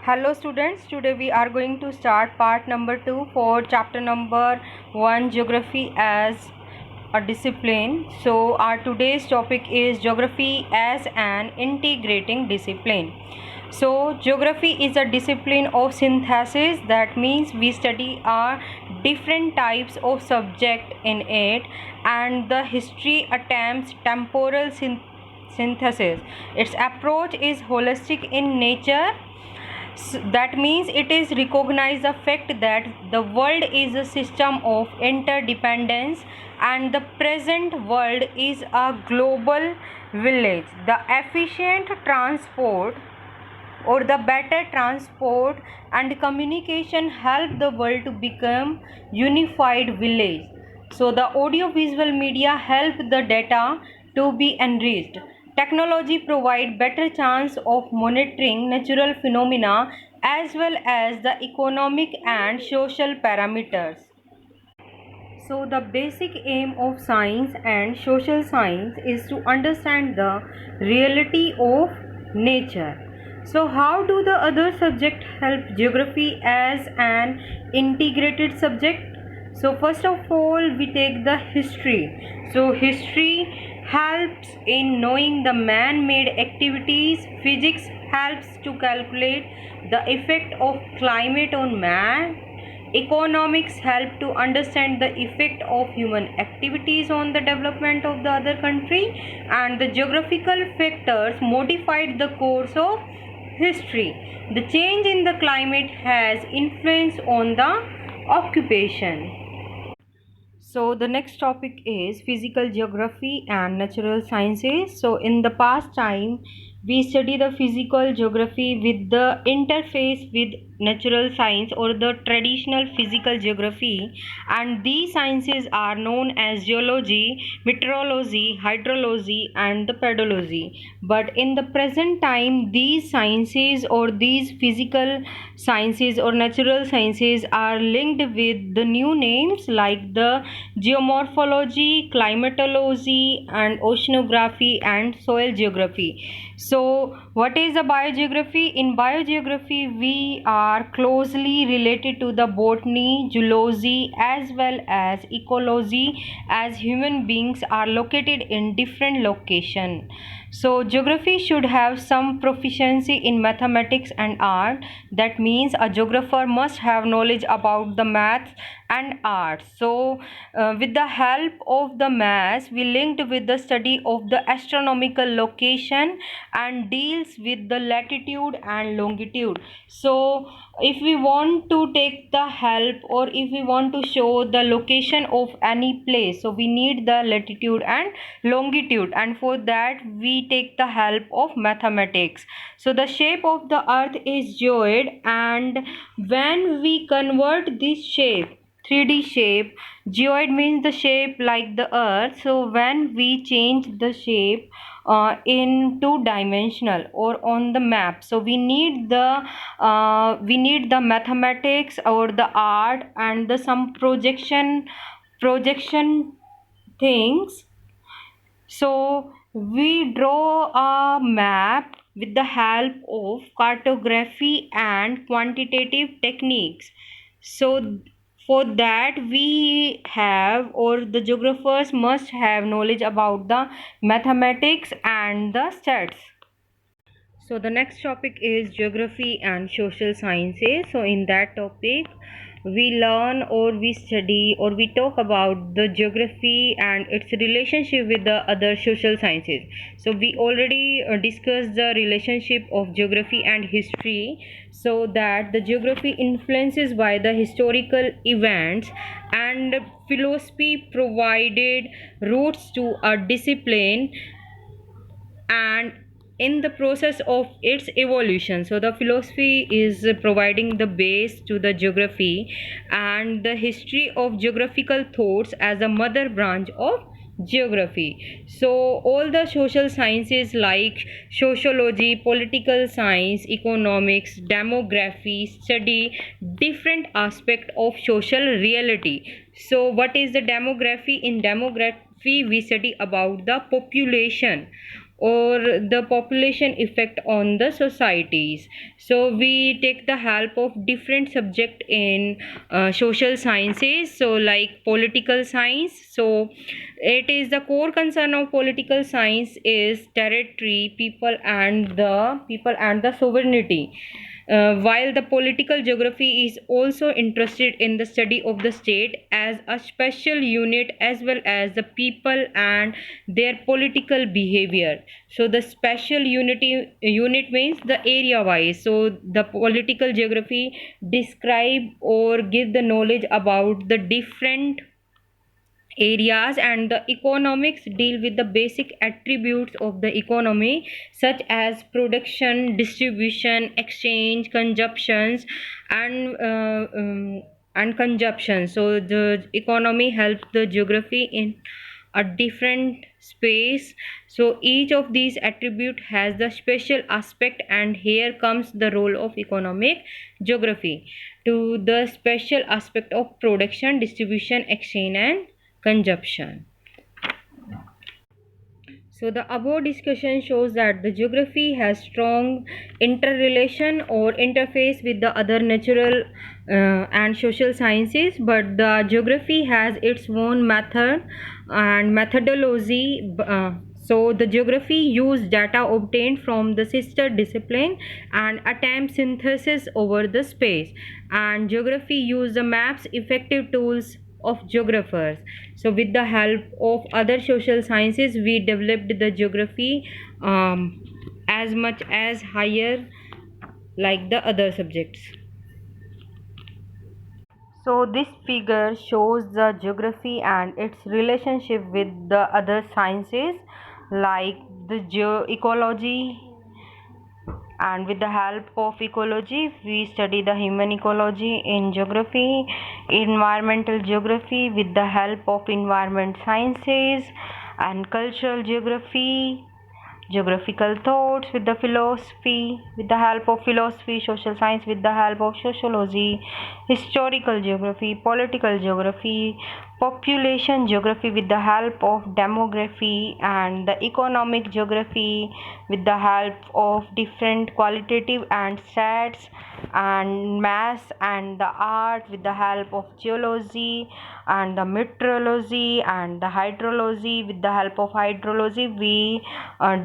Hello students, today we are going to start part number 2 for chapter number 1, geography as a discipline. So our today's topic is geography as an integrating discipline. So geography is a discipline of synthesis. That means we study different types of subject in it, and the history attempts temporal synthesis. Its approach is holistic in nature. That means it is recognize the fact that the world is a system of interdependence and the present world is a global village. The efficient transport or the better transport and communication help the world to become unified village. So the audio visual media help the data to be enriched. Technology provide better chance of monitoring natural phenomena as well as the economic and social parameters. So the basic aim of science and social science is to understand the reality of nature. So how do the other subject help geography as an integrated subject? So first of all we take the history. So history helps in knowing the man-made activities. Physics helps to calculate the effect of climate on man. Economics help to understand the effect of human activities on the development of the other country, and the geographical factors modified the course of history. The change in the climate has influence on the occupation. So the next topic is physical geography and natural sciences. So in the past time we study the physical geography with the interface with natural science or the traditional physical geography, and these sciences are known as geology, meteorology, hydrology and the pedology. But in the present time these sciences or these physical sciences or natural sciences are linked with the new names like the geomorphology, climatology and oceanography and soil geography. So what is the biogeography? In biogeography we are closely related to the botany, zoology as well as ecology, as human beings are located in different location. So geography should have some proficiency in mathematics and art. That means a geographer must have knowledge about the math and art. So with the help of the math we linked with the study of the astronomical location and deals with the latitude and longitude. So if we want to take the help or if we want to show the location of any place, so we need the latitude and longitude, and for that we take the help of mathematics. So the shape of the earth is geoid, and when we convert this shape 3D shape, geoid means the shape like the earth. So when we change the shape in two dimensional or on the map, so we need the mathematics or the art and the some projection things. So we draw a map with the help of cartography and quantitative techniques. So for that we have, or the geographers must have knowledge about the mathematics and the stats. So the next topic is geography and social sciences. So in that topic we learn or we study or we talk about the geography and its relationship with the other social sciences. So we already discussed the relationship of geography and history, so that the geography influences by the historical events and philosophy provided roots to a discipline and in the process of its evolution. So the philosophy is providing the base to the geography and the history of geographical thoughts as a mother branch of geography. So all the social sciences like sociology, political science, economics, demography study different aspect of social reality. So what is the demography? In demography we study about the population or the population effect on the societies. So we take the help of different subject in social sciences, so like political science. So it is the core concern of political science is territory, people and the sovereignty, while the political geography is also interested in the study of the state as a special unit as well as the people and their political behavior. So the special unit means the area wise. So the political geography describe or give the knowledge about the different areas, and the economics deal with the basic attributes of the economy such as production, distribution, exchange, consumptions, and consumption. So the economy helps the geography in a different space. So each of these attribute has the special aspect, and here comes the role of economic geography to the special aspect of production, distribution, exchange, and consumption. So the above discussion shows that the geography has strong interrelation or interface with the other natural and social sciences, but the geography has its own method and methodology. So the geography use data obtained from the sister discipline and attempt synthesis over the space, and geography use the maps effective tools of geographers. So with the help of other social sciences we developed the geography as much as higher like the other subjects. So this figure shows the geography and its relationship with the other sciences like the ecology, and with the help of ecology we study the human ecology in geography, environmental geography with the help of environment sciences, and cultural geography, geographical thoughts with the philosophy, with the help of philosophy, social science with the help of sociology, historical geography, political geography, population geography with the help of demography, and the economic geography with the help of different qualitative and stats, and math and the art with the help of geology, and the meteorology and the hydrology. With the help of hydrology we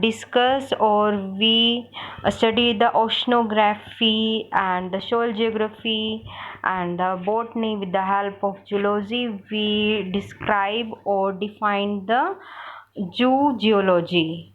discuss or we study the oceanography and the soil geography, and the botany. With the help of geology we describe or define the geology.